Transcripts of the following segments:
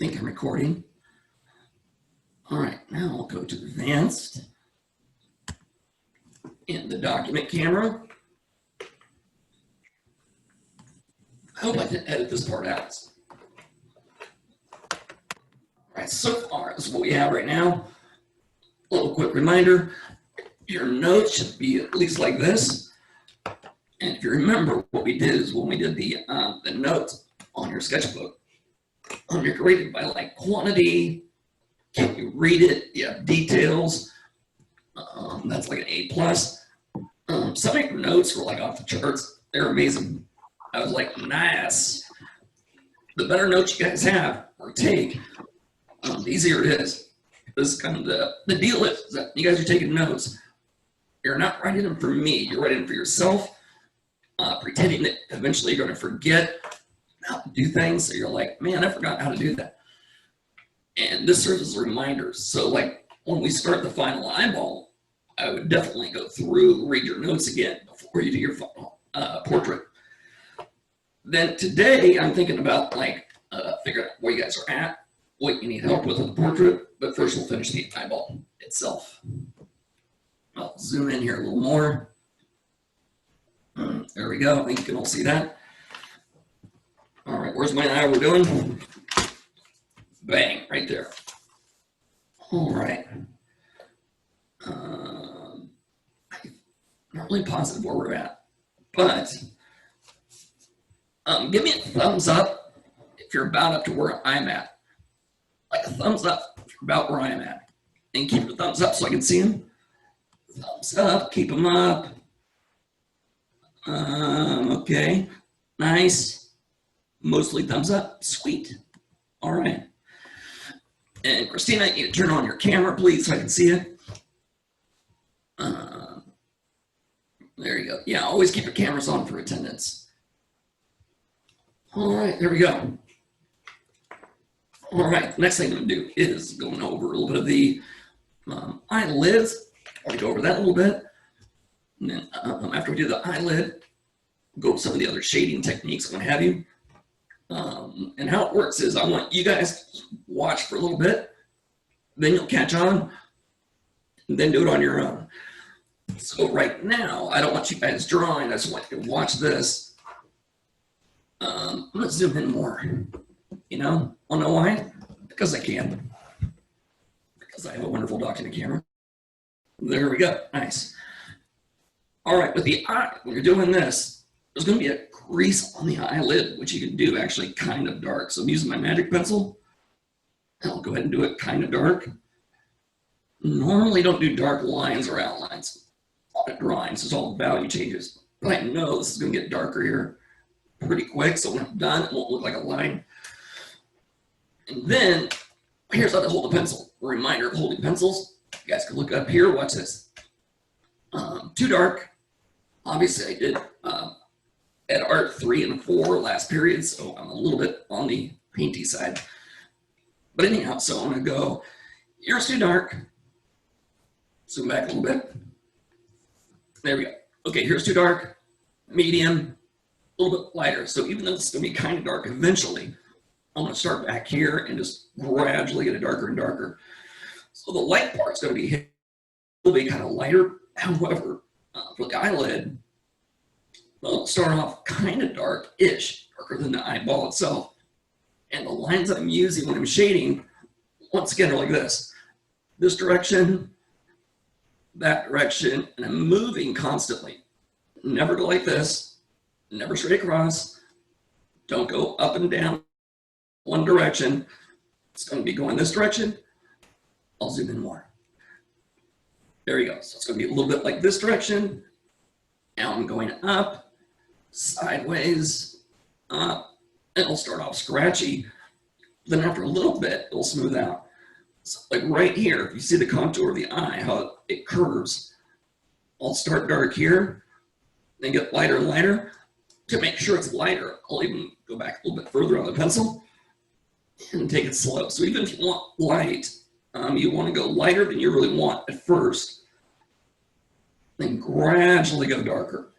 think I'm recording. All right, now I'll go to advanced in the document camera. I hope I didn't edit this part out. All right, so far, this is what we have right now. A little quick reminder, your notes should be at least like this. And if you remember, what we did is when we did the notes on your sketchbook, you're graded by like quantity. Can you read it? You have details. That's like an A+. Some of your notes were like off the charts. They're amazing. I was like, nice. The better notes you guys have or take, the easier it is. This is kind of the deal is that you guys are taking notes. You're not writing them for me. You're writing them for yourself, pretending that eventually you're going to forget how to do things. So you're like, man, I forgot how to do that. And this serves as a reminder. So like when we start the final eyeball, I would definitely go through, read your notes again before you do your final portrait. Then today I'm thinking about like figuring out where you guys are at, what you need help with the portrait. But first we'll finish the eyeball itself. I'll zoom in here a little more. There we go. I think you can all see that. All right, where's my eye we're doing? Bang, right there. All right. I'm not really positive where we're at, but give me a thumbs up if you're about up to where I'm at. Like a thumbs up if you're about where I'm at. And keep the thumbs up so I can see them. Thumbs up, keep them up. Okay, nice. Mostly thumbs up, sweet. All right. And Christina, you need to turn on your camera, please, so I can see it. There you go. Yeah, always keep your cameras on for attendance. All right, there we go. All right, next thing I'm going to do is going over a little bit of the eyelids. I'll go over that a little bit. And then after we do the eyelid, go over some of the other shading techniques and what have you. And how it works is I want you guys to watch for a little bit, then you'll catch on, and then do it on your own. So right now, I don't want you guys drawing, I just want you to watch this. I'm going to zoom in more, you know? Wanna know why? Because I can. Because I have a wonderful document camera. There we go, nice. All right, with the eye, when you're doing this, there's going to be a crease on the eyelid, which you can do actually kind of dark. So I'm using my magic pencil. I'll go ahead and do it kind of dark. Normally don't do dark lines or outlines on drawings. It's all value changes. But I know this is going to get darker here pretty quick. So when I'm done, it won't look like a line. And then here's how to hold a pencil. A reminder of holding pencils. You guys can look up here. Watch this. Too dark. Obviously I did at art 3 and 4 last period, so I'm a little bit on the painty side. But anyhow, so I'm going to go, here's too dark. Zoom back a little bit. There we go. Okay, here's too dark, medium, a little bit lighter. So even though it's going to be kind of dark eventually, I'm going to start back here and just gradually get it darker and darker. So the light part's going to be, will be kind of lighter. However, for the eyelid, well, start off kind of dark-ish, darker than the eyeball itself. And the lines that I'm using when I'm shading, once again, are like this. This direction, that direction, and I'm moving constantly. Never go like this, never straight across. Don't go up and down one direction. It's going to be going this direction. I'll zoom in more. There you go. So it's going to be a little bit like this direction. Now I'm going up, sideways, up. It'll start off scratchy. Then after a little bit, it'll smooth out. So like right here, if you see the contour of the eye, how it curves, I'll start dark here, then get lighter and lighter. To make sure it's lighter, I'll even go back a little bit further on the pencil and take it slow. So even if you want light, you want to go lighter than you really want at first, then gradually go darker.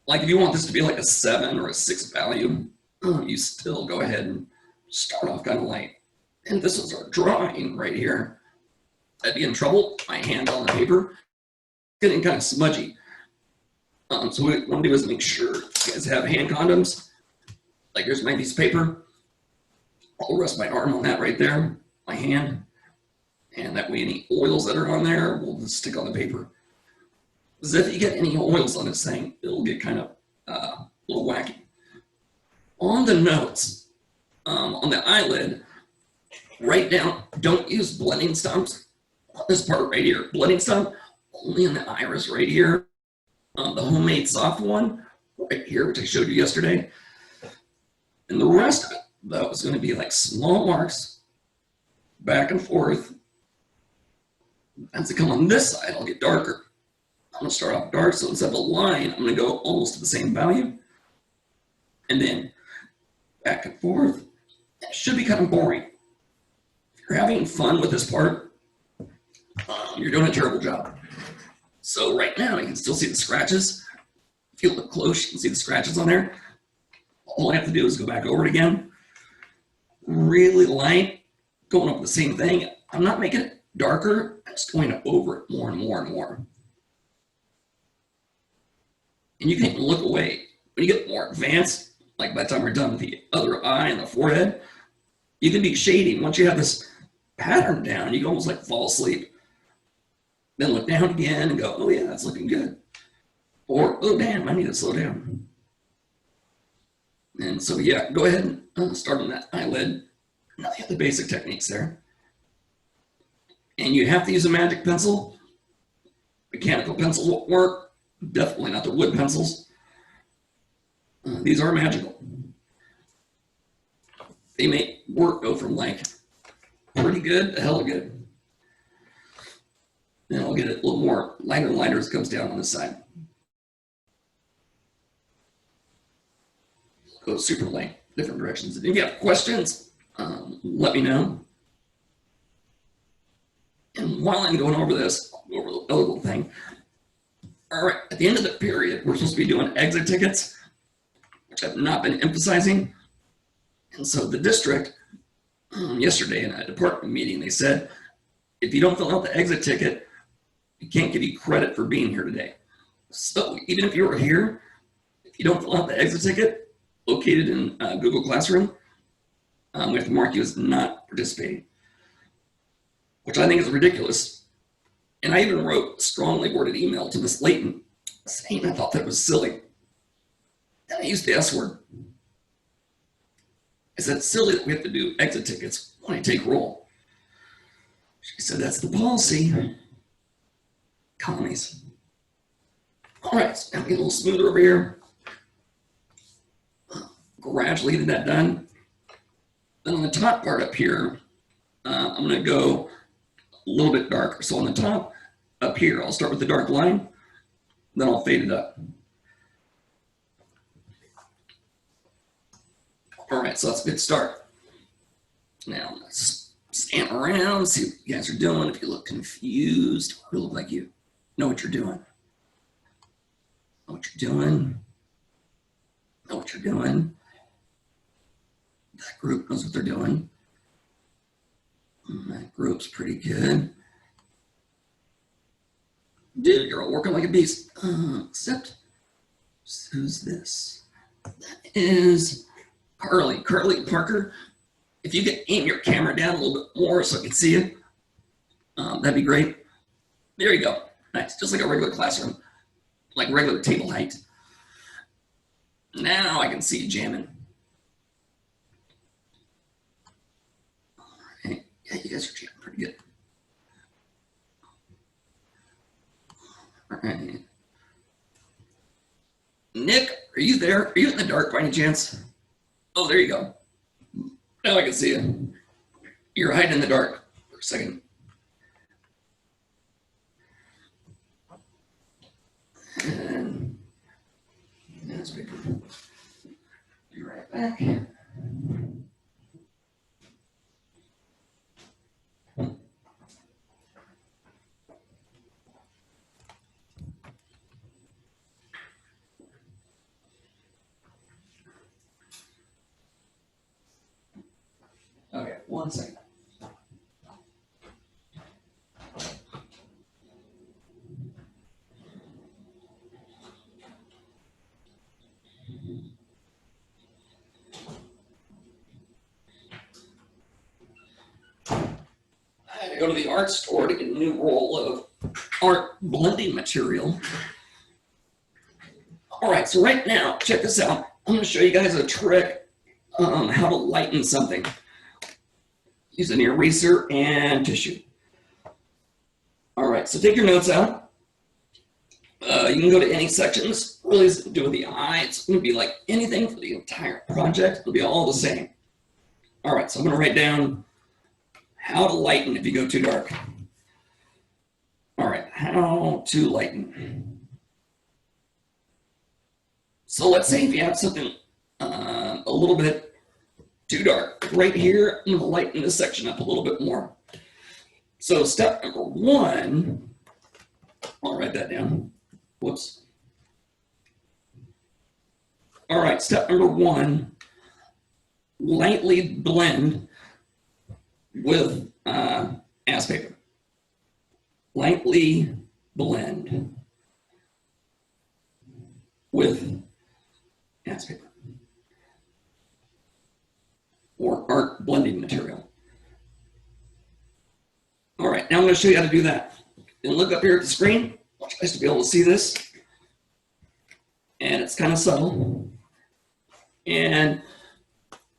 Like if you want this to be like a 7 or a 6 value, you still go ahead and start off kind of light. and this is our drawing right here, I'd be in trouble. My hand on the paper, getting kind of smudgy. So what we want to do is make sure you guys have hand condoms. Like here's my piece of paper. I'll rest my arm on that right there, my hand. And that way any oils that are on there will just stick on the paper. Because if you get any oils on this thing, it'll get kind of a little wacky. On the notes, on the eyelid, write down, don't use blending stumps. This part right here, blending stump, only in the iris right here. The homemade soft one right here, which I showed you yesterday. And the rest of it, that was going to be like small marks back and forth. As I come on this side, I'll get darker. I'm going to start off dark, so instead of a line, I'm going to go almost to the same value. And then back and forth. It should be kind of boring. If you're having fun with this part, you're doing a terrible job. So right now, you can still see the scratches. If you look close, you can see the scratches on there. All I have to do is go back over it again. Really light, going up the same thing. I'm not making it darker, I'm just going over it more and more and more. And you can even look away. When you get more advanced, like by the time we're done with the other eye and the forehead, you can be shading. Once you have this pattern down, you can almost like fall asleep. Then look down again and go, oh yeah, that's looking good. Or, oh damn, I need to slow down. And so yeah, go ahead and start on that eyelid. Now you have the basic techniques there. And you have to use a magic pencil. Mechanical pencils won't work. Definitely not the wood pencils. These are magical. They make work go from like pretty good to hella good. And I'll get it a little more lighter and lighter as it comes down on this side. Go super light, different directions. And if you have questions, let me know. And while I'm going over this, I'll go over the other little thing. All right, at the end of the period, we're supposed to be doing exit tickets, which I've not been emphasizing. And so the district, yesterday in a department meeting, they said, if you don't fill out the exit ticket, we can't give you credit for being here today. So even if you were here, if you don't fill out the exit ticket located in Google Classroom, we have to mark you as not participating, which I think is ridiculous. And I even wrote a strongly worded email to Miss Layton saying I thought that was silly. And I used the S word. I said, it's silly that we have to do exit tickets when I take roll. She said, that's the policy. Commies. All right, so now we get a little smoother over here. Gradually getting that done. Then on the top part up here, I'm going to go a little bit darker. So on the top up here, I'll start with the dark line, then I'll fade it up. All right, so that's a good start. Now let's stand around, see what you guys are doing. If you look confused, you look like you know what you're doing. Know what you're doing. Know what you're doing. That group knows what they're doing. That group's pretty good. Dude, you're all working like a beast. Except, who's this? That is Carly Parker. If you could aim your camera down a little bit more so I can see you, that'd be great. There you go. Nice, just like a regular classroom, like regular table height. Now I can see you jamming. All right. Yeah, you guys are jamming pretty good. All right. Nick, are you there? Are you in the dark by any chance? Oh, there you go. Now I can see you. You're hiding in the dark for a second. And that's paper. Be right back. Okay, 1 second. go to the art store to get a new roll of art blending material. All right, so right now, check this out. I'm going to show you guys a trick how to lighten something using an eraser and tissue. All right, so take your notes out. You can go to any section. This really has to do with the eye. It's going to be like anything for the entire project. It'll be all the same. All right, so I'm going to write down how to lighten if you go too dark. All right, how to lighten. So let's say if you have something a little bit too dark. Right here, I'm going to lighten this section up a little bit more. So step number one, I'll write that down. Whoops. All right, step number one, lightly blend with ass paper. Lightly blend with ass paper or art blending material. All right, now I'm going to show you how to do that. And look up here at the screen. I want you guys to be able to see this. And it's kind of subtle. And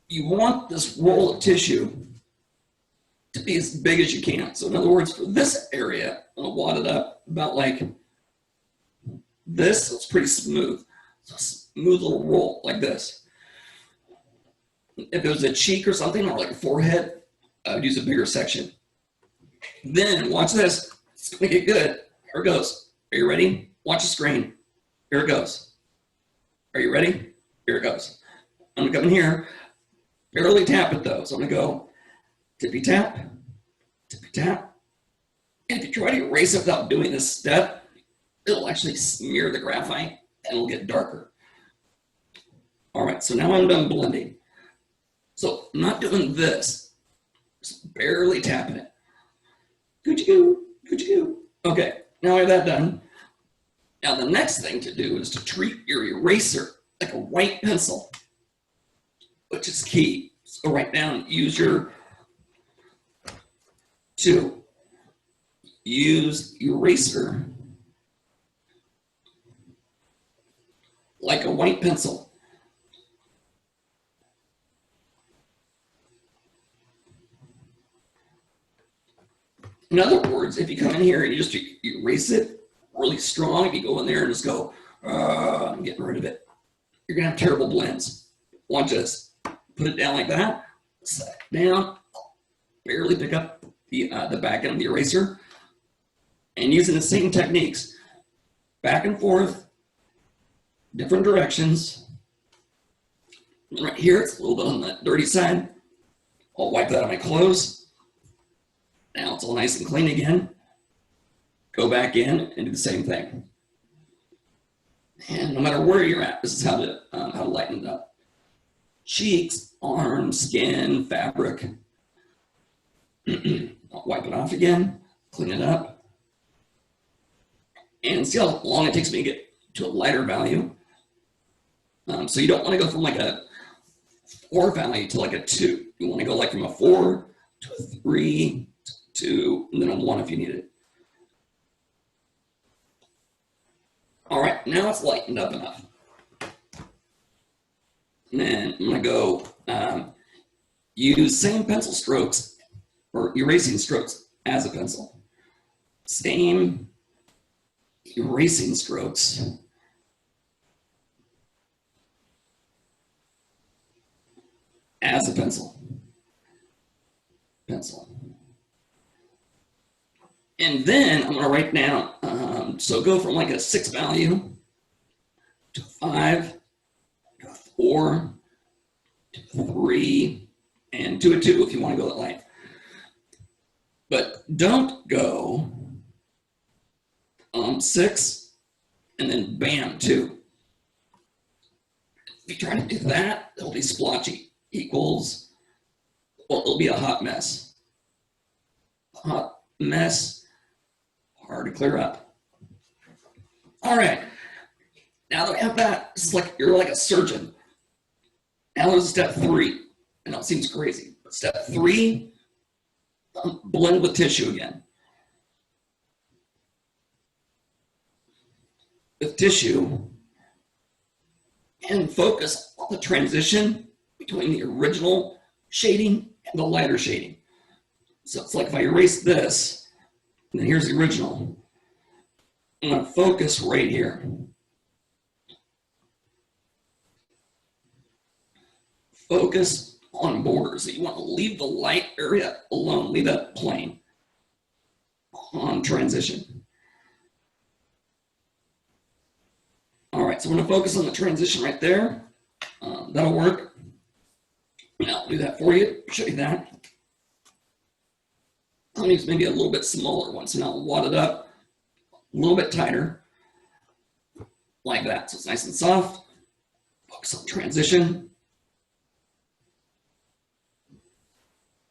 you want this roll of tissue to be as big as you can. So in other words, for this area, I'm going to wad it up about like this. So it's pretty smooth. So a smooth little roll like this. If it was a cheek or something, or like a forehead, I would use a bigger section. Then watch this. It's going to get good. Here it goes. Are you ready? Watch the screen. Here it goes. Are you ready? Here it goes. I'm going to come in here. Barely tap it though. So I'm going to go tippy tap, tippy tap. And if you try to erase it without doing this step, it'll actually smear the graphite and it'll get darker. All right, so now I'm done blending. So I'm not doing this, just barely tapping it. Good-you-go, good-you-go. Okay, now I have that done. Now the next thing to do is to treat your eraser like a white pencil, which is key. So write down, use eraser like a white pencil. In other words, if you come in here and you just erase it really strong, if you go in there and just go, I'm getting rid of it, you're gonna have terrible blends. Watch this. Put it down like that, set it down, barely pick up the back end of the eraser, and using the same techniques, back and forth, different directions. Right here, it's a little bit on the dirty side. I'll wipe that on my clothes. Now it's all nice and clean again. Go back in and do the same thing. And no matter where you're at, this is how to lighten it up. Cheeks, arms, skin, fabric. I'll wipe it off again, clean it up. And see how long it takes me to get to a lighter value. So you don't want to go from like a 4 value to like a 2. You want to go like from a 4 to a 3, 2, and then a 1 if you need it. All right, now it's lightened up enough. And then I'm gonna go use same pencil strokes or erasing strokes as a pencil. Same erasing strokes as a pencil. Pencil. And then I'm going to write down, so go from like a 6 value to 5, to 4, to 3, and to a 2 if you want to go that light. But don't go 6 and then bam, 2. If you try to do that, it'll be splotchy. Equals, well, it'll be a hot mess. Hot mess. Hard to clear up. All right, now that we have that, it's like you're like a surgeon. Now there's step 3. I know it seems crazy, but step 3, Blend with tissue again. With tissue, and focus on the transition between the original shading and the lighter shading. So it's like if I erase this, and then here's the original. I'm going to focus right here. Focus on borders. You want to leave the light area alone, leave that plain on transition. All right, so we're going to focus on the transition right there. That'll work. And I'll do that for you, show you that. I'll use maybe a little bit smaller one, so now I'll wad it up a little bit tighter, like that. So it's nice and soft. Focus on transition.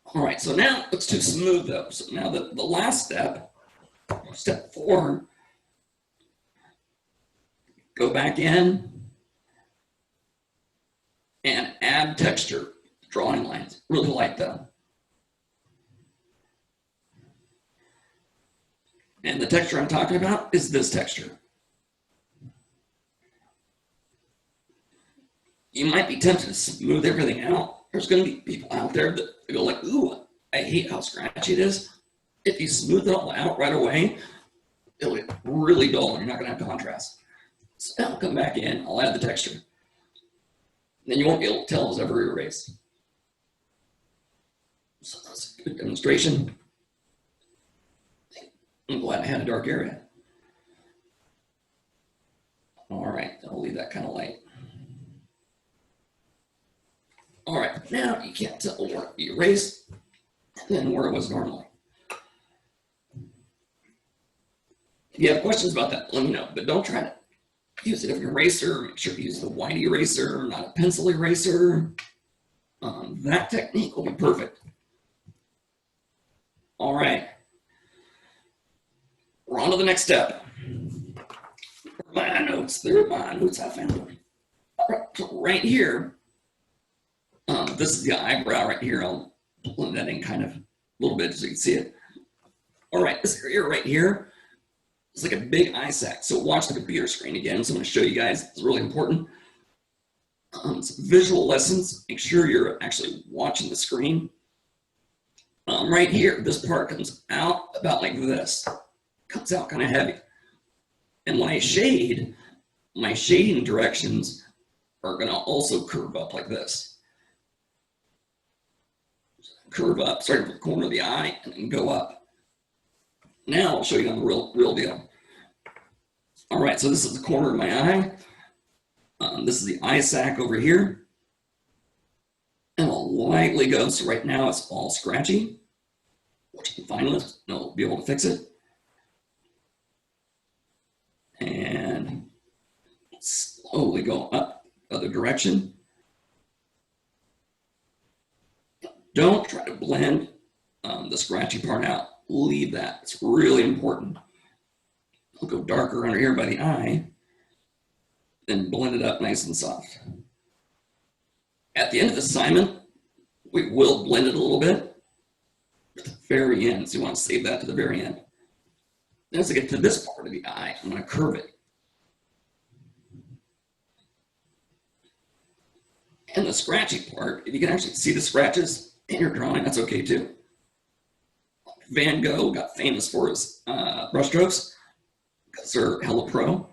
All right, so now it looks too smooth though. So now the last step, step 4, go back in and add texture, drawing lines, really light though. And the texture I'm talking about is this texture. You might be tempted to smooth everything out. There's going to be people out there that go like, ooh, I hate how scratchy it is. If you smooth it all out right away, it'll get really dull and you're not going to have contrast. So now I'll come back in, I'll add the texture. And then you won't be able to tell it's ever erased. So that's a good demonstration. I'm glad I had a dark area. All right, I'll leave that kind of light. All right, now you can't tell where you erased and then where it was normally. If you have questions about that, let me know, but don't try to use a different eraser. Make sure you use the white eraser, not a pencil eraser. That technique will be perfect. All right. We're on to the next step. My notes, they're my notes, I found them. All right, so right here, this is the eyebrow right here. I'll blend that in kind of a little bit so you can see it. All right, this area right here is like a big eye sac. So watch the computer screen again. So I'm going to show you guys. It's really important. It's visual lessons. Make sure you're actually watching the screen. Right here, this part comes out about like this. Comes out kind of heavy. And when I shade, my shading directions are going to also curve up like this. Curve up, starting from the corner of the eye, and then go up. Now I'll show you on the real deal. All right, so this is the corner of my eye. This is the eye sac over here. And I'll lightly go, so right now it's all scratchy, which I'm fine with, and I'll be able to fix it. And slowly go up the other direction. Don't try to blend the scratchy part out. Leave that. It's really important. I'll go darker under here by the eye, then blend it up nice and soft. At the end of the assignment, we will blend it a little bit at the very end. So you want to save that to the very end. Then as I get to this part of the eye, I'm going to curve it. And the scratchy part, if you can actually see the scratches in your drawing, that's okay too. Van Gogh got famous for his brushstrokes because they're hella pro.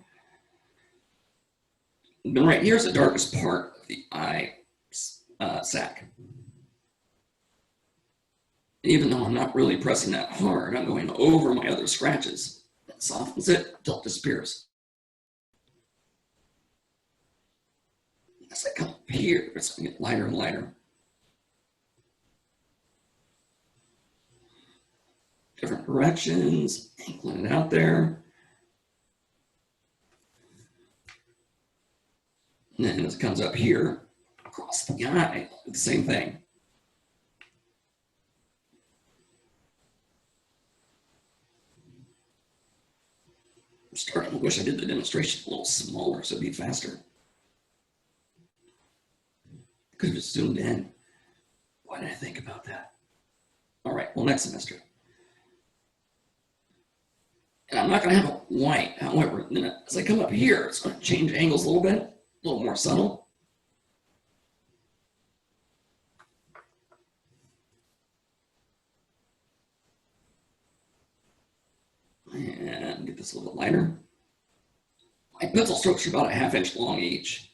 Then right here's the darkest part of the eye sac. Even though I'm not really pressing that hard, I'm going over my other scratches. That softens it until it disappears. As I come up here, it's going to get lighter and lighter. Different directions, blend it out there. And then as it comes up here, across the eye, the same thing. I'm starting to wish I did the demonstration a little smaller so it'd be faster. Could have just zoomed in. Why did I think about that? All right, well, next semester. And I'm not going to have it white. However, then as I come up here, it's going to change angles a little bit, a little more subtle. And get this a little bit lighter. My pencil strokes are about a 1/2 inch long each.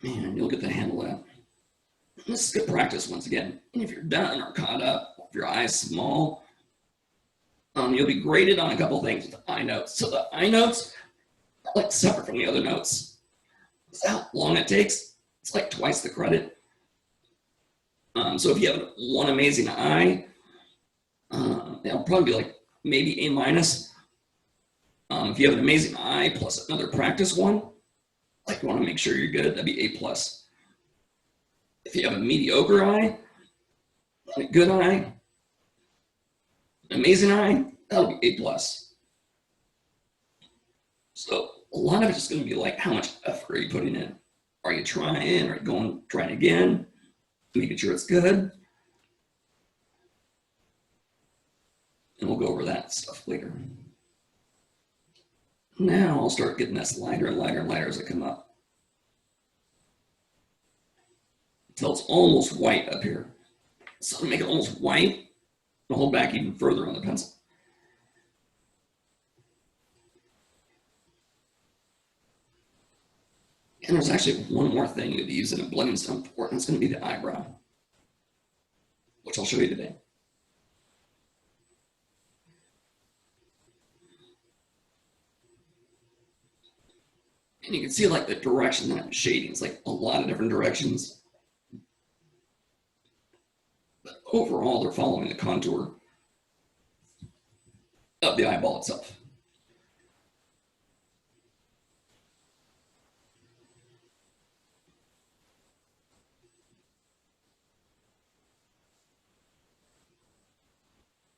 And you'll get the handle of that. This is good practice once again. And if you're done or caught up, if your eye's small, you'll be graded on a couple things with the eye notes. So the eye notes are like separate from the other notes. That's how long it takes. It's like twice the credit. So if you have one amazing eye, it'll probably be like maybe A minus. If you have an amazing eye plus another practice one, like you want to make sure you're good, that'd be A plus. If you have a mediocre eye, a good eye, an amazing eye, that'll be A plus. So a lot of it's just going to be like, how much effort are you putting in? Are you trying? Are you trying again? Making sure it's good. And we'll go over that stuff later. Now I'll start getting this lighter and lighter and lighter as I come up. Until it's almost white up here. So to make it almost white, I'll hold back even further on the pencil. And there's actually one more thing you'll be using a blending stone for, and it's going to be the eyebrow, which I'll show you today. And you can see like the direction that I'm shading. It's like a lot of different directions. But overall, they're following the contour of the eyeball itself.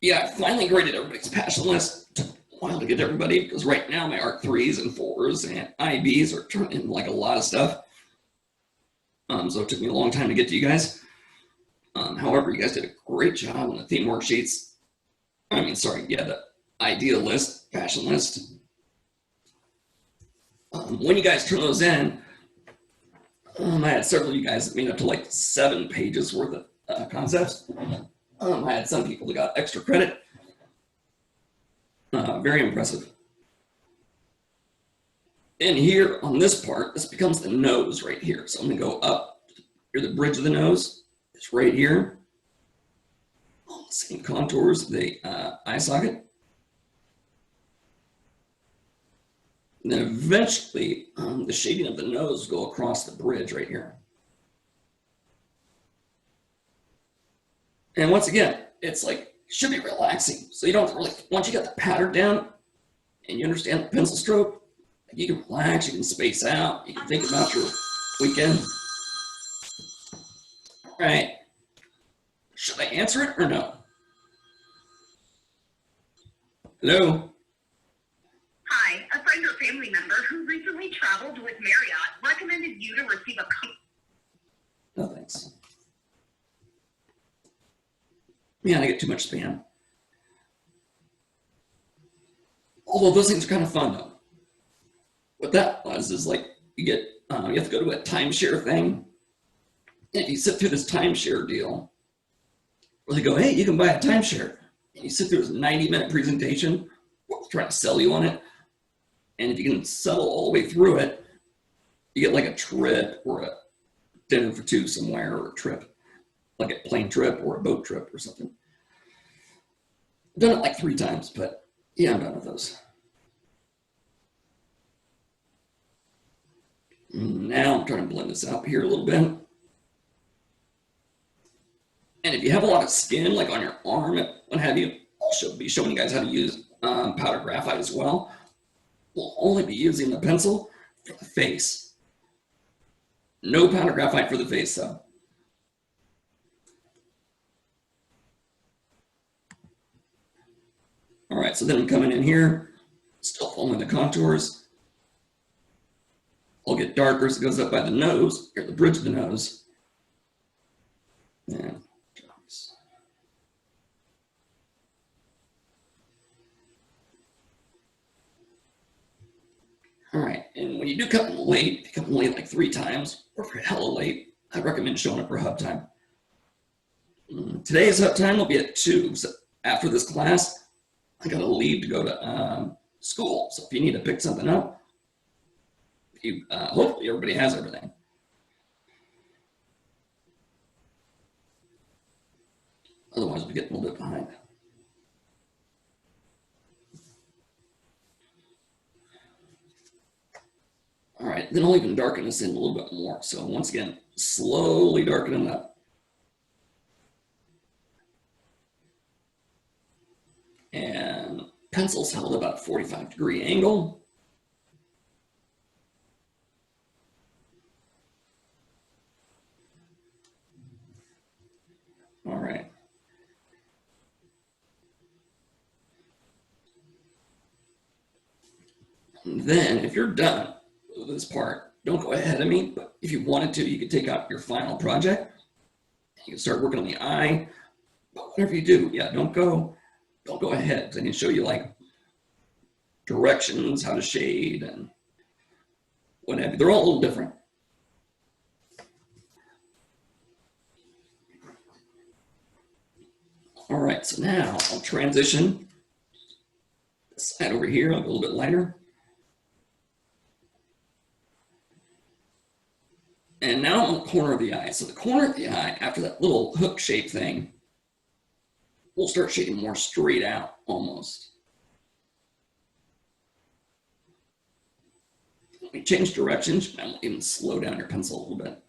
Yeah, I finally graded everybody's passion list. It took a while to get to everybody because right now my ARC 3s and 4s and IBs are turning like a lot of stuff. So it took me a long time to get to you guys. However, you guys did a great job on the theme worksheets. The idea list, passion list. When you guys turn those in, I had several of you guys that made up to like 7 pages worth of concepts. I had some people that got extra credit. Very impressive. And here on this part, this becomes the nose right here. So I'm going to go up. Here, the bridge of the nose is right here. All the same contours of the eye socket. And then eventually, the shading of the nose will go across the bridge right here. And once again, it's like, should be relaxing. So you don't really, once you got the pattern down and you understand the pencil stroke, you can relax, you can space out, you can think about your weekend. All right. Should I answer it or no? Hello? Hi, a friend or family member who recently traveled with Marriott recommended you to receive a copy. No, thanks. Man, I get too much spam. Although those things are kind of fun though. What that was is like you have to go to a timeshare thing. And you sit through this timeshare deal where they go, hey, you can buy a timeshare. And you sit through this 90-minute presentation trying to sell you on it. And if you can settle all the way through it, you get like a trip or a dinner for 2 somewhere or a trip. Like a plane trip or a boat trip or something. I've done it like 3 times, but yeah, I'm done with those. Now I'm trying to blend this out here a little bit. And if you have a lot of skin, like on your arm and what have you, I'll be showing you guys how to use powder graphite as well. We'll only be using the pencil for the face. No powder graphite for the face though. All right, so then I'm coming in here Still following the contours. I'll get darker as it goes up by the nose, or the bridge of the nose. And all right, and when you do cut them late, if you cut them late like 3 times, or for hella late, I'd recommend showing up for hub time. Today's hub time will be at 2. So after this class, I gotta leave to go to school. So if you need to pick something up, hopefully everybody has everything. Otherwise, we get a little bit behind. All right, then I'll even darken this in a little bit more. So once again, slowly darken it up. And pencil's held about a 45-degree angle. All right. And then if you're done with this part, don't go ahead of me, but if you wanted to, you could take out your final project. You can start working on the eye, but whatever you do, yeah, don't go ahead, because I need to show you like directions, how to shade and what have you. They're all a little different. All right, so now I'll transition this side over here. I'll go a little bit lighter. And now I'm on the corner of the eye. So the corner of the eye, after that little hook shape thing, we'll start shading more straight out almost. Let me change directions. I'm even slow down your pencil a little bit.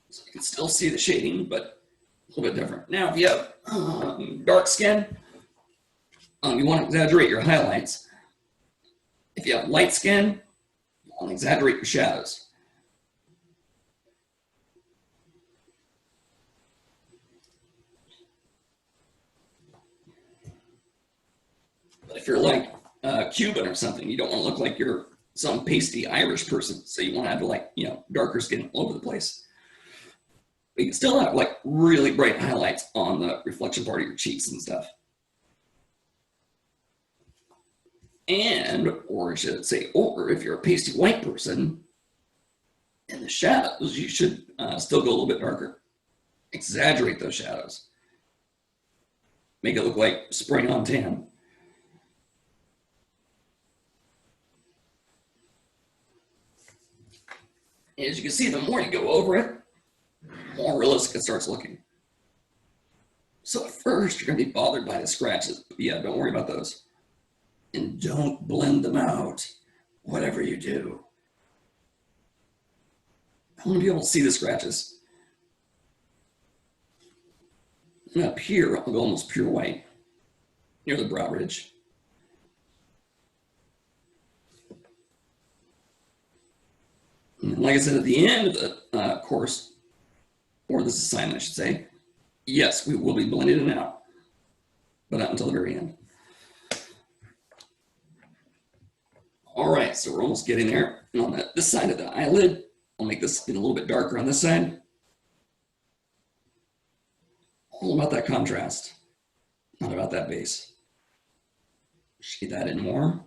So you can still see the shading, but a little bit different. Now, if you have dark skin, you want to exaggerate your highlights. If you have light skin, you want to exaggerate your shadows. But if you're like Cuban or something, you don't want to look like you're some pasty Irish person. So you want to have like, darker skin all over the place. But you can still have like really bright highlights on the reflection part of your cheeks and stuff. Or I should say, or if you're a pasty white person, in the shadows, you should still go a little bit darker. Exaggerate those shadows. Make it look like spray on tan. As you can see, the more you go over it, the more realistic it starts looking. So at first, you're going to be bothered by the scratches. But yeah, don't worry about those. And don't blend them out, whatever you do. I want to be able to see the scratches. And up here, I'll go almost pure white, near the brow ridge. And like I said, at the end of the course, or this assignment, I should say, yes, we will be blending it out, but not until the very end. All right, so we're almost getting there. And on this side of the eyelid, I'll make this get a little bit darker on this side. All about that contrast, not about that base. Shade that in more.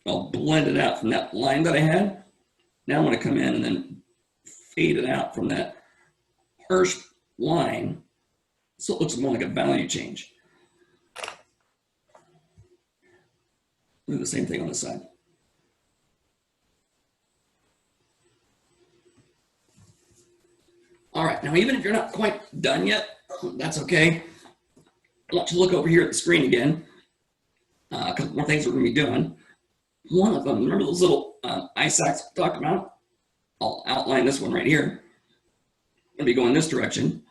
I'll blend it out from that line that I had. Now I'm going to come in and then fade it out from that harsh line so it looks more like a value change. Do the same thing on this side. All right, now even if you're not quite done yet, that's okay. I want you to look over here at the screen again. A couple more things we're going to be doing. One of them, remember those little eye sacs we talked about? I'll outline this one right here. I'm going to be going this direction.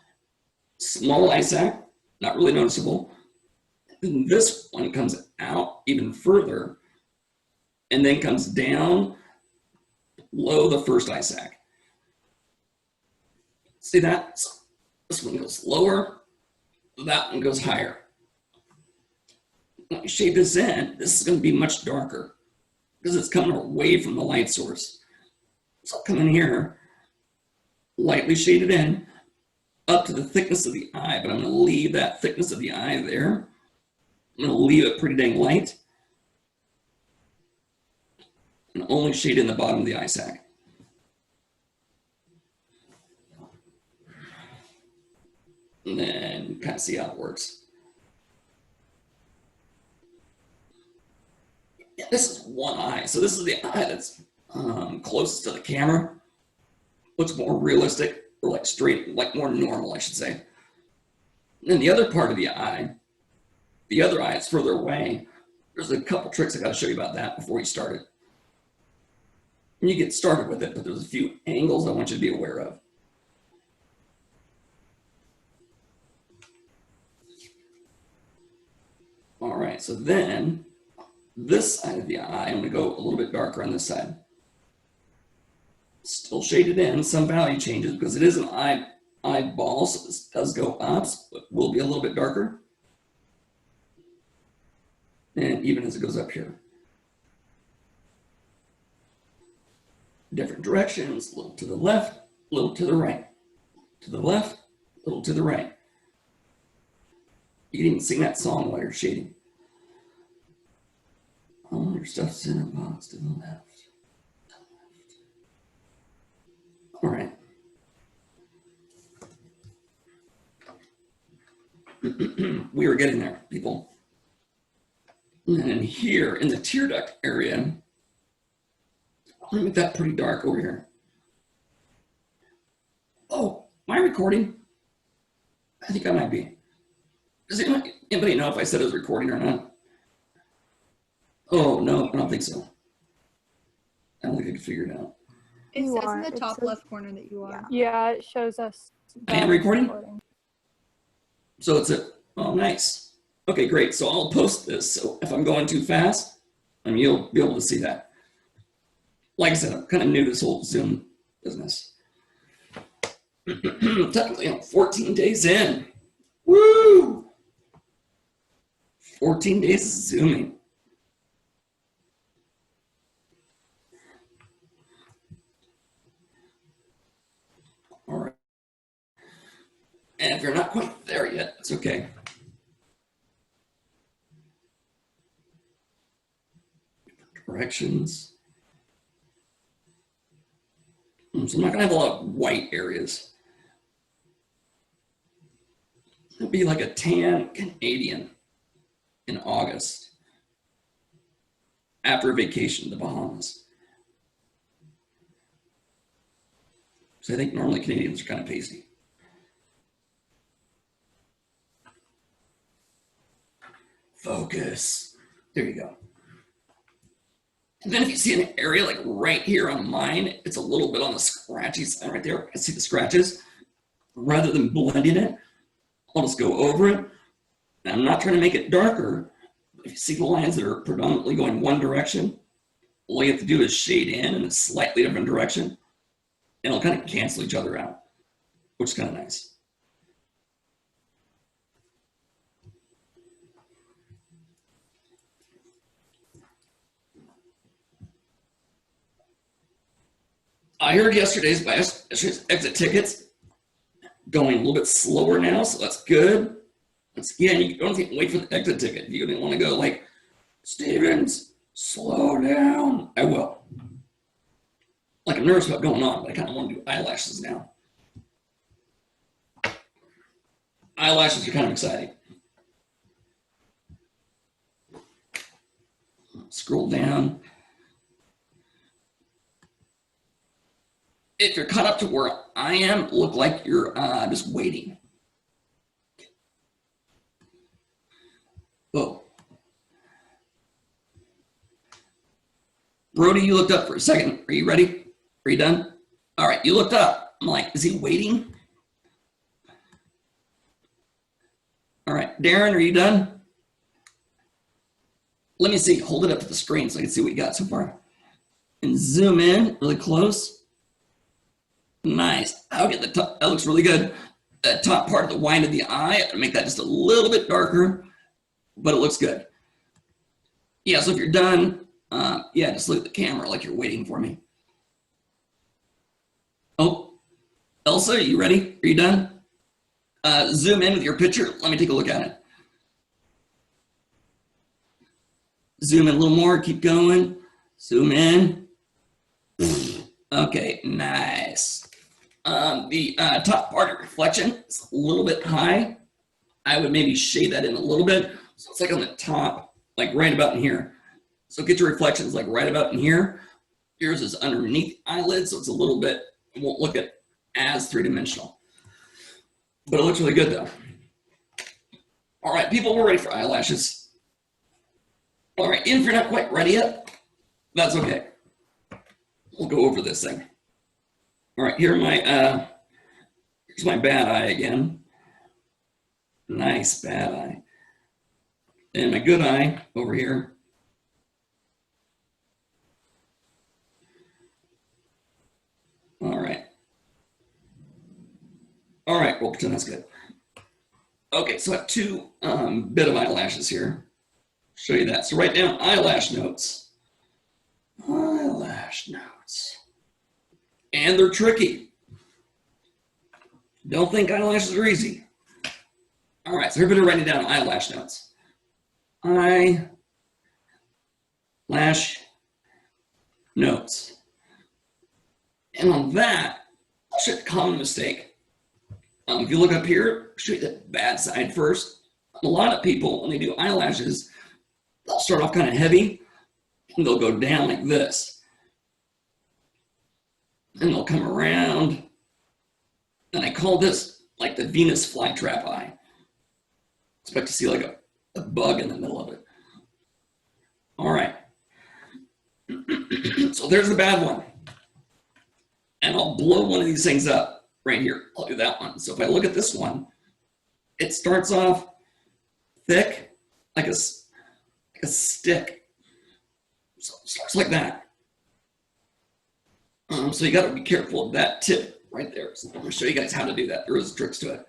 Small eye sac, not really noticeable. And this one comes out even further and then comes down below the first eye sac. See that? This one goes lower, that one goes higher. When I shade this in, this is going to be much darker because it's coming away from the light source. So I'll come in here, lightly shade it in, up to the thickness of the eye, but I'm going to leave that thickness of the eye there. I'm going to leave it pretty dang light and only shade in the bottom of the eye sac. And then kind of see how it works. Yeah, this is one eye. So this is the eye that's closest to the camera. Looks more realistic, or like straight, like more normal, I should say. And then the other part of the other eye is further away. There's a couple tricks I got to show you about that before you start it. And you get started with it, but there's a few angles I want you to be aware of. All right, so then this side of the eye, I'm going to go a little bit darker on this side. Still shaded in, some value changes because it is an eyeball, so this does go up, but will be a little bit darker. And even as it goes up here. Different directions, a little to the left, a little to the right. To the left, a little to the right. You can even sing that song while you're shading. All your stuff's in a box to the left. All right. We were getting there, people. And here in the tear duct area, I'm gonna make that pretty dark over here. Oh, am I recording? I think I might be. Does anybody know if I said it was recording or not? Oh, no, I don't think so. I don't think I can figure it out. It says in the top left corner that you are. Yeah, it shows us. I am recording? So it's oh, nice. Okay, great. So I'll post this. So if I'm going too fast, you'll be able to see that. Like I said, I'm kind of new to this whole Zoom business. Technically, I'm 14 days in. Woo! 14 days of Zooming. All right. And if you're not quite there yet, it's okay. Corrections. So I'm not gonna have a lot of white areas. It'll be like a tan Canadian in August after a vacation to the Bahamas. So I think normally Canadians are kind of pasty. Focus. There you go. And then if you see an area like right here on mine, it's a little bit on the scratchy side right there. I see the scratches. Rather than blending it, I'll just go over it. And I'm not trying to make it darker. If you see the lines that are predominantly going one direction, all you have to do is shade in a slightly different direction, and it'll kind of cancel each other out, which is kind of nice. I heard yesterday's exit tickets going a little bit slower now, so that's good. Once again, you don't have to wait for the exit ticket. If you didn't want to go like, Stevens, slow down, I will. Like I'm nervous about going on, but I kind of want to do eyelashes now. Eyelashes are kind of exciting. Scroll down. If you're caught up to where I am, look like you're just waiting. Oh. Brody, you looked up for a second. Are you ready? Are you done? All right, you looked up. I'm like, is he waiting? All right, Darren, are you done? Let me see. Hold it up to the screen so I can see what you got so far. And zoom in really close. Nice. I'll get the top. That looks really good. top part of the white of the eye. I make that just a little bit darker, but it looks good. Yeah, so if you're done, yeah, just look at the camera like you're waiting for me. Oh, Elsa, are you ready? Are you done? Zoom in with your picture. Let me take a look at it. Zoom in a little more, keep going. Zoom in. Okay, nice. The top part of reflection is a little bit high. I would maybe shade that in a little bit. So it's like on the top, like right about in here. So get your reflections like right about in here. Yours is underneath the eyelid, so it's a little bit, it won't look as three-dimensional. But it looks really good though. All right, people, we're ready for eyelashes. All right, if you're not quite ready yet, that's okay. We'll go over this thing. All right, here's my bad eye again. Nice bad eye. And my good eye over here. All right. All right, we'll pretend that's good. Okay, so I have two bit of eyelashes here. Show you that. So write down eyelash notes. Eyelash notes. And they're tricky. Don't think eyelashes are easy. All right, so everybody writing down eyelash notes. Eyelash notes. And on that, I'll show you a common mistake. If you look up here, I'll show you the bad side first. A lot of people, when they do eyelashes, they'll start off kind of heavy, and they'll go down like this. And they'll come around, and I call this like the Venus flytrap eye. Expect to see like a bug in the middle of it. All right. So there's the bad one. And I'll blow one of these things up right here. I'll do that one. So if I look at this one, it starts off thick, like a stick. So it starts like that. So you got to be careful of that tip right there. So I'm going to show you guys how to do that. There is tricks to it.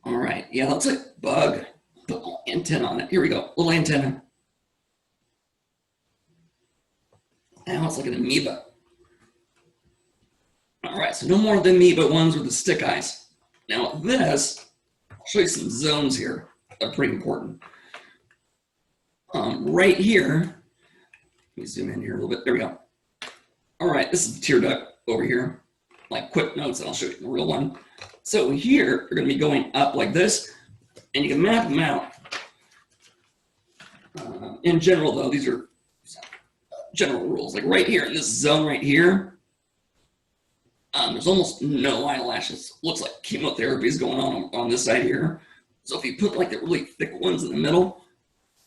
All right. Yeah, that's a bug. Put a little antenna on it. Here we go. Little antenna. Now it's like an amoeba. All right, so no more of the amoeba ones with the stick eyes. Now this, I'll show you some zones here that are pretty important. Right here, let me zoom in here a little bit. There we go. All right, this is the tear duct over here. Like quick notes, and I'll show you the real one. So here, you're going to be going up like this, and you can map them out. In general, though, these are general rules. Like right here in this zone right here, there's almost no eyelashes. Looks like chemotherapy is going on this side here. So if you put like the really thick ones in the middle,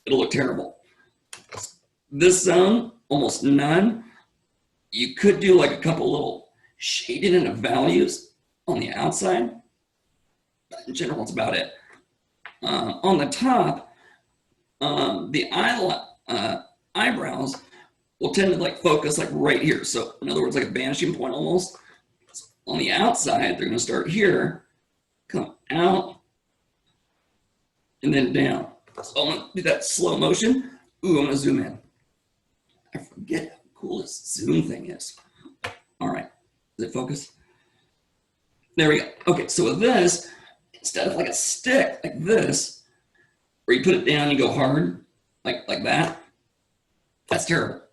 it'll look terrible. This zone, almost none. You could do like a couple little shaded into values on the outside. But in general, that's about it. On the top, the eyebrows will tend to like focus like right here. So in other words, like a vanishing point almost. So on the outside, they're going to start here, come out, and then down. So I'm going to do that slow motion. Ooh, I'm going to zoom in. I forget how cool this zoom thing is. All right, does it focus? There we go. Okay, so with this, instead of like a stick like this, where you put it down, you go hard, like that, that's terrible.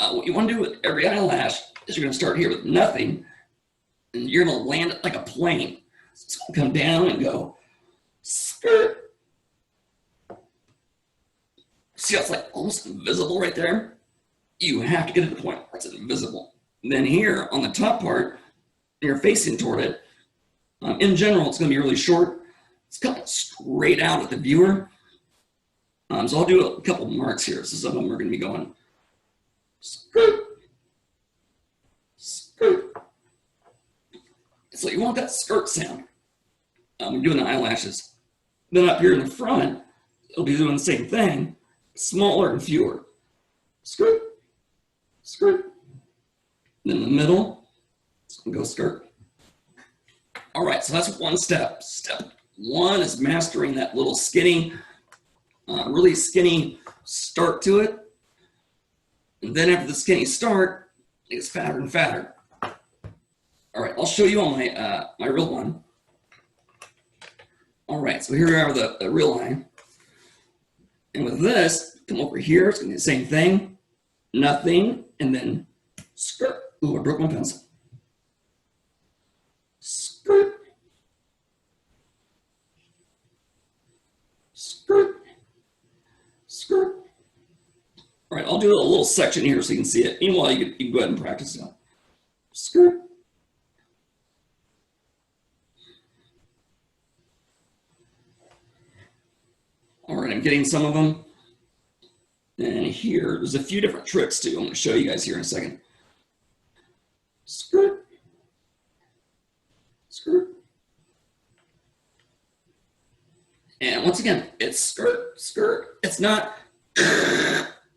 What you want to do with every eyelash is you're going to start here with nothing, and you're going to land it like a plane. So it's going to come down and go skirt. See how it's like almost invisible right there? You have to get to the point where it's invisible. And then here on the top part, you're facing toward it. In general, it's going to be really short. It's coming straight out at the viewer. So I'll do a couple marks here. So some of them are going to be going skirt, skirt. So you want that skirt sound. We're doing the eyelashes. Then up here in the front, it'll be doing the same thing, smaller and fewer. Skirt, skirt. Then in the middle, So go skirt. All right, so that's one step. Step one is mastering that little skinny, really skinny start to it. And then after the skinny start, it gets fatter and fatter. All right, I'll show you on my my real one. All right, so here we are, the real eye. And with this, come over here, it's gonna be the same thing. Nothing, and then skirt. Ooh, I broke my pencil. Skirt. Skirt. Skirt. All right, I'll do a little section here so you can see it. Meanwhile, you can go ahead and practice it. Skirt. All right, I'm getting some of them. And here, there's a few different tricks too. I'm going to show you guys here in a second. Skirt. Skirt. And once again, it's skirt, skirt. It's not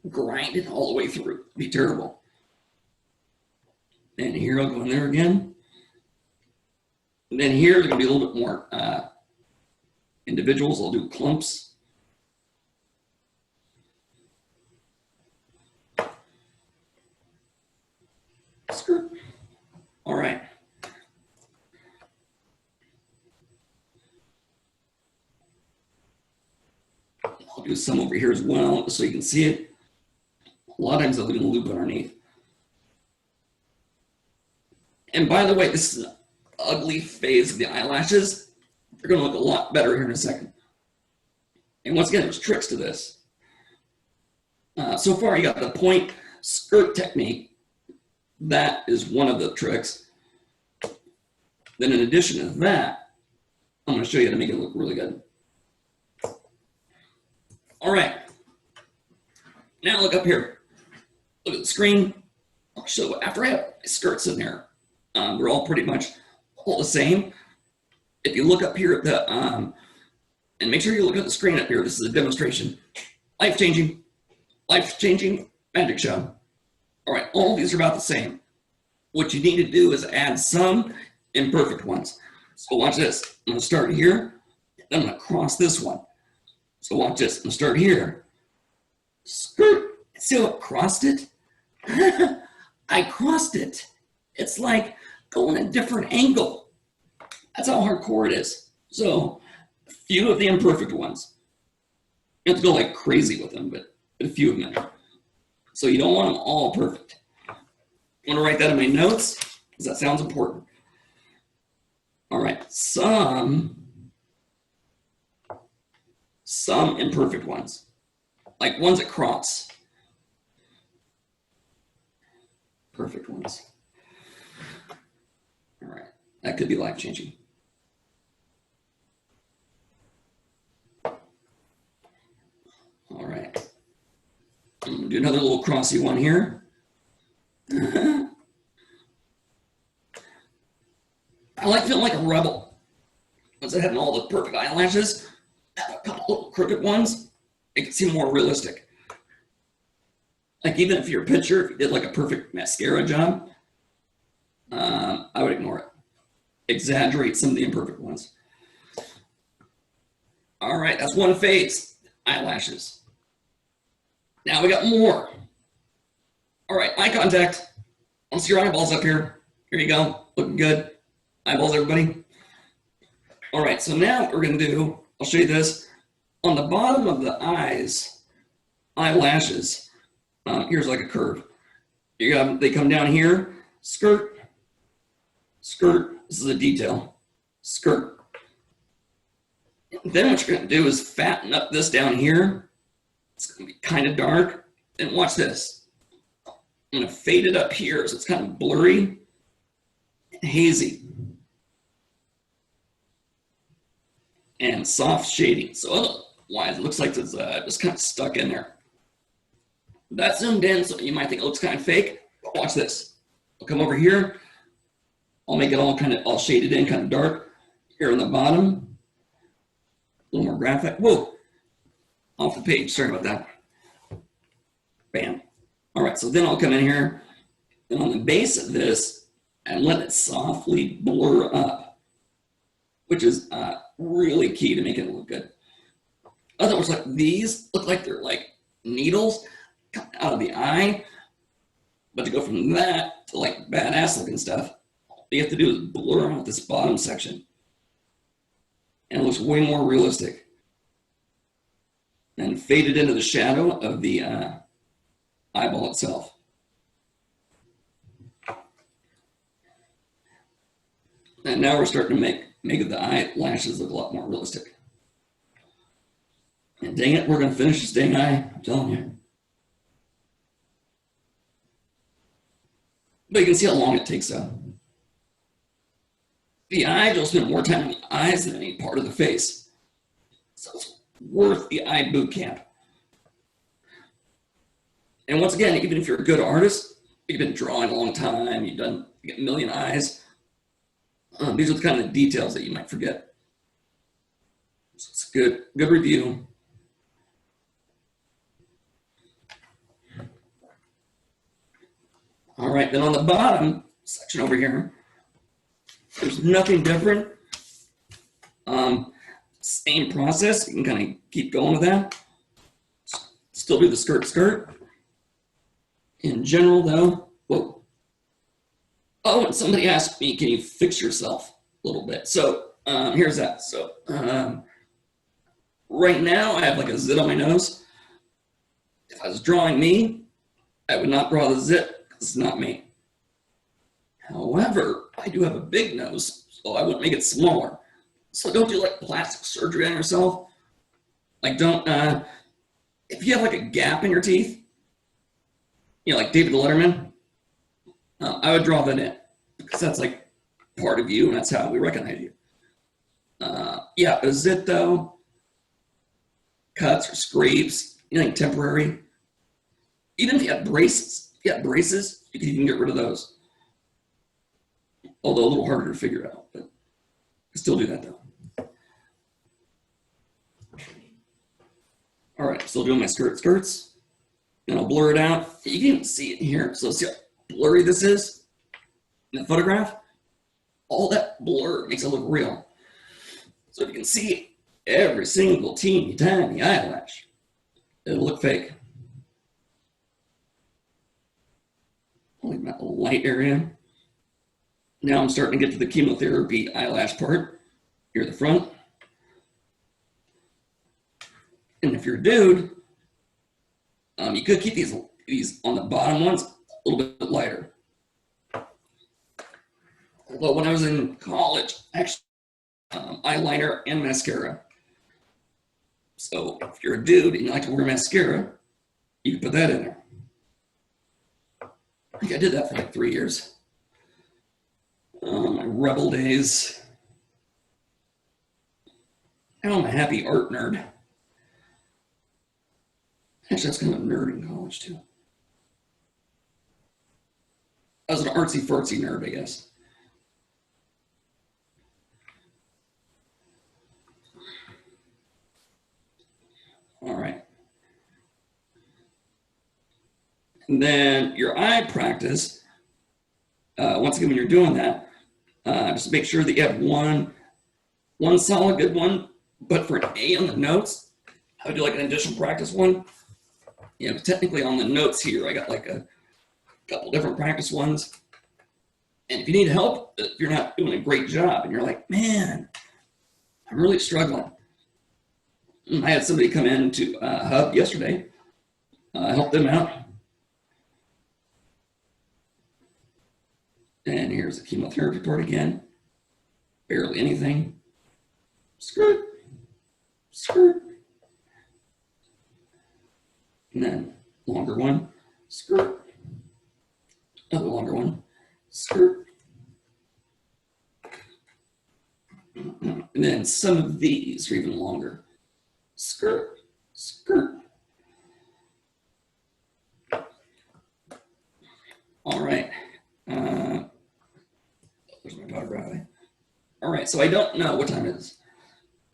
grinding all the way through. It'd be terrible. And here I'll go in there again. And then here, there's going to be a little bit more individuals. I'll do clumps. Skirt. All right. I'll do some over here as well so you can see it. A lot of times I'll do a loop underneath. And by the way, this is an ugly phase of the eyelashes. They're going to look a lot better here in a second. And once again, there's tricks to this. So far, you got the point skirt technique. That is one of the tricks. Then in addition to that, I'm going to show you how to make it look really good. All right. Now look up here. Look at the screen. I'll show after I have my skirts in there. They're all pretty much all the same. If you look up here at the, and make sure you look at the screen up here. This is a demonstration. Life-changing magic show. All right, all of these are about the same. What you need to do is add some imperfect ones. So watch this. I'm going to start here. Then I'm going to cross this one. So watch this. I'm going to start here. Skirt. See how it crossed it? I crossed it. It's like going a different angle. That's how hardcore it is. So a few of the imperfect ones. You have to go like crazy with them, but a few of them. So you don't want them all perfect. I want to write that in my notes because that sounds important. All right, some imperfect ones, like ones that cross. Perfect ones. All right, that could be life-changing. All right. I'm going to do another little crossy one here. I like feeling like a rebel. Once I have all the perfect eyelashes, have a couple little crooked ones, make it seem more realistic. Like even if your picture, if you did like a perfect mascara job, I would ignore it. Exaggerate some of the imperfect ones. All right, that's one phase, eyelashes. Now we got more. All right, eye contact. Let's see your eyeballs up here. Here you go, looking good. Eyeballs, everybody. All right, so now what we're gonna do, I'll show you this. On the bottom of the eyes, eyelashes, here's like a curve. You got, they come down here, skirt, skirt, this is a detail, skirt. Then what you're gonna do is fatten up this down here. It's gonna be kind of dark. And watch this. I'm gonna fade it up here so it's kind of blurry and hazy. And soft shading. So otherwise it looks like it's just kind of stuck in there. That's zoomed in, so you might think it looks kind of fake. But watch this. I'll come over here. I'll make it all kind of all shaded in, kind of dark. Here on the bottom. A little more graphite. Whoa. Off the page. Sorry about that. Bam. All right, so then I'll come in here. And on the base of this, and let it softly blur up, which is really key to making it look good. Otherwise, like these look like they're like needles coming out of the eye. But to go from that to like badass looking stuff, all you have to do is blur out this bottom section. And it looks way more realistic. And fade it into the shadow of the eyeball itself. And now we're starting to make the eyelashes look a lot more realistic. And dang it, we're going to finish this dang eye, I'm telling you. But you can see how long it takes though. The eye will spend more time on the eyes than any part of the face. So it's worth the eye boot camp. And once again, even if you're a good artist, you've been drawing a long time, you get a million eyes, these are the kind of details that you might forget. So it's good review. All right, then on the bottom section over here, there's nothing different. Same process, you can kind of keep going with that. Still do the skirt. In general though, whoa. Oh, and somebody asked me, can you fix yourself a little bit? So here's that. So right now I have like a zit on my nose. If I was drawing me, I would not draw the zit because it's not me. However, I do have a big nose, so I wouldn't make it smaller. So don't do like plastic surgery on yourself. Like don't, if you have like a gap in your teeth, you know, like David Letterman, I would draw that in because that's like part of you and that's how we recognize you. Yeah, a zit though, cuts or scrapes, anything temporary. Even if you have braces, you can even get rid of those. Although a little harder to figure out, but I still do that though. All right, still doing my skirts. And I'll blur it out. You can even see it here. So see how blurry this is in the photograph? All that blur makes it look real. So if you can see every single teeny tiny eyelash, it'll look fake. Only that light area. Now I'm starting to get to the chemotherapy eyelash part. Here at the front. And if you're a dude, you could keep these on the bottom ones a little bit lighter. Although when I was in college, actually, eyeliner and mascara. So if you're a dude and you like to wear mascara, you can put that in there. I think I did that for like 3 years. My rebel days. Now I'm a happy art nerd. Actually, I was kind of a nerd in college too. I was an artsy-fartsy nerd, I guess. All right. And then your eye practice, once again, when you're doing that, just make sure that you have one solid good one, but for an A on the notes, I would do like an additional practice one. You know, technically on the notes here, I got like a couple different practice ones. And if you need help, if you're not doing a great job and you're like, man, I'm really struggling. I had somebody come in to Hub yesterday, help them out. And here's the chemotherapy part again. Barely anything. Skirt. And then longer one, skirt. Another longer one, skirt. And then some of these are even longer. Skirt. All right. There's my daughter, Bradley. All right, so I don't know what time it is.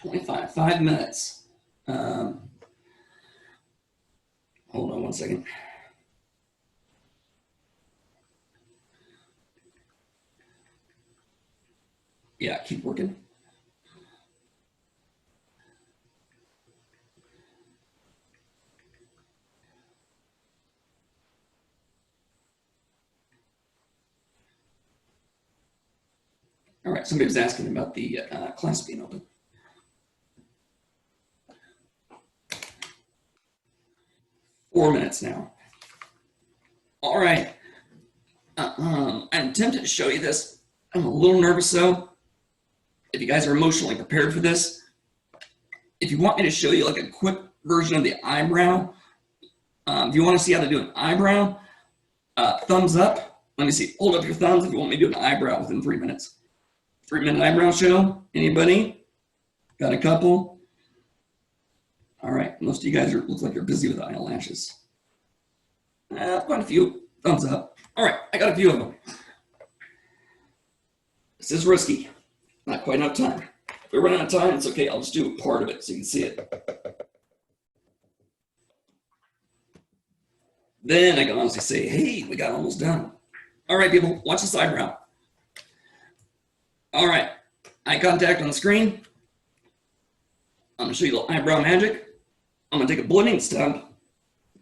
5 minutes. Hold on one second. Yeah, keep working. All right, somebody was asking about the class being open. Four minutes now. All right. I'm tempted to show you this. I'm a little nervous though. If you guys are emotionally prepared for this, if you want me to show you like a quick version of the eyebrow, if you want to see how to do an eyebrow, thumbs up. Let me see. Hold up your thumbs if you want me to do an eyebrow within 3 minutes. 3-minute eyebrow show. Anybody? Got a couple? All right. Most of you guys look like you're busy with eyelashes. Quite a few. Thumbs up. All right. I got a few of them. This is risky. Not quite enough time. If we run out of time, it's okay. I'll just do part of it so you can see it. Then I can honestly say, hey, we got almost done. All right, people, watch this eyebrow. All right, eye contact on the screen. I'm gonna show you a little eyebrow magic. I'm gonna take a blending stump,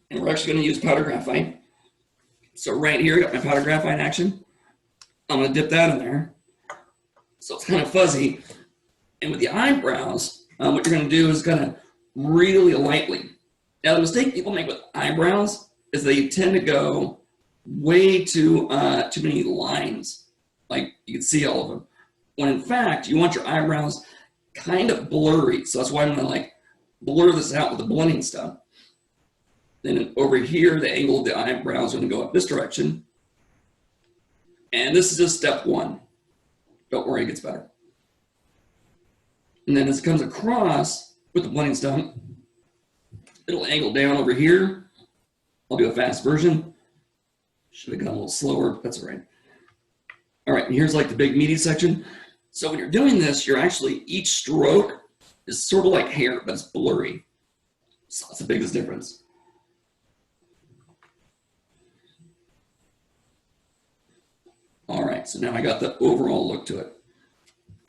and we're actually gonna use powder graphite. So right here, I got my powder graphite action. I'm gonna dip that in there. So it's kind of fuzzy. And with the eyebrows, what you're gonna do is gonna really lightly. Now the mistake people make with eyebrows is they tend to go way too many lines. Like you can see all of them. When in fact, you want your eyebrows kind of blurry. So that's why I'm gonna like blur this out with the blending stuff. Then over here, the angle of the eyebrows are gonna go up this direction. And this is just step one. Don't worry, it gets better. And then as it comes across with the blending stump, it'll angle down over here. I'll do a fast version. Should have gone a little slower, but that's all right. All right, and here's like the big meaty section. So when you're doing this, you're actually, each stroke is sort of like hair, but it's blurry. So that's the biggest difference. All right, so now I got the overall look to it.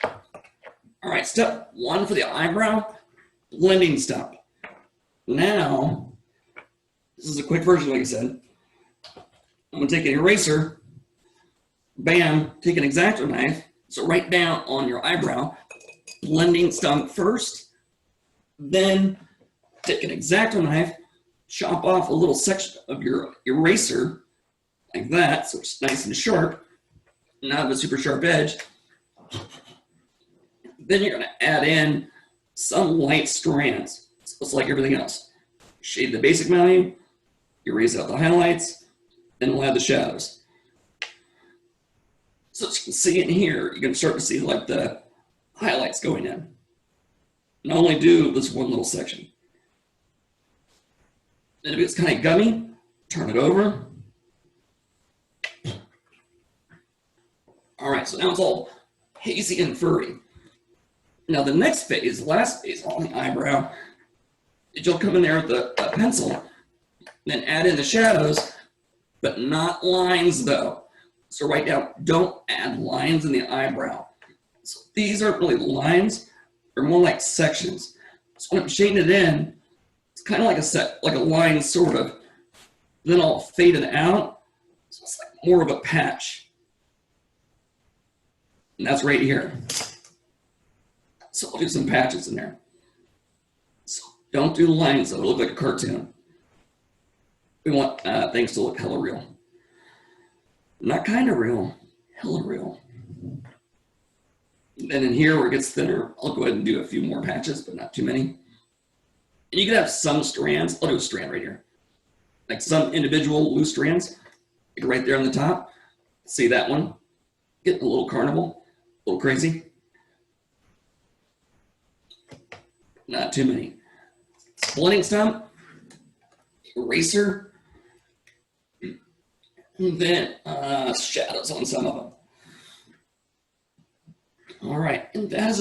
All right, step one for the eyebrow, blending stump. Now, this is a quick version, like I said. I'm gonna take an eraser, bam, take an X-Acto knife, so right down on your eyebrow, blending stump first, then take an X-Acto knife, chop off a little section of your eraser, like that, so it's nice and sharp, not have a super sharp edge. Then you're gonna add in some light strands, so it's like everything else. Shade the basic value, erase out the highlights, then we'll add the shadows. So as you can see in here, you're gonna start to see like the highlights going in. And only do this one little section. Then if it's kind of gummy, turn it over. All right, so now it's all hazy and furry. Now the next phase, last phase on the eyebrow, is you'll come in there with a pencil, then add in the shadows, but not lines though. So write down, don't add lines in the eyebrow. So these aren't really lines, they're more like sections. So when I'm shading it in, it's kind of like a line sort of. Then I'll fade it out, so it's like more of a patch. And that's right here. So I'll do some patches in there. So don't do lines though, it'll look like a cartoon. We want things to look hella real. Not kind of real, hella real. And then in here where it gets thinner, I'll go ahead and do a few more patches, but not too many. And you can have some strands, I'll do a strand right here. Like some individual loose strands, like right there on the top. See that one? Getting a little carnival, a little crazy. Not too many. Blending stump, eraser, and then shadows on some of them. All right, and that is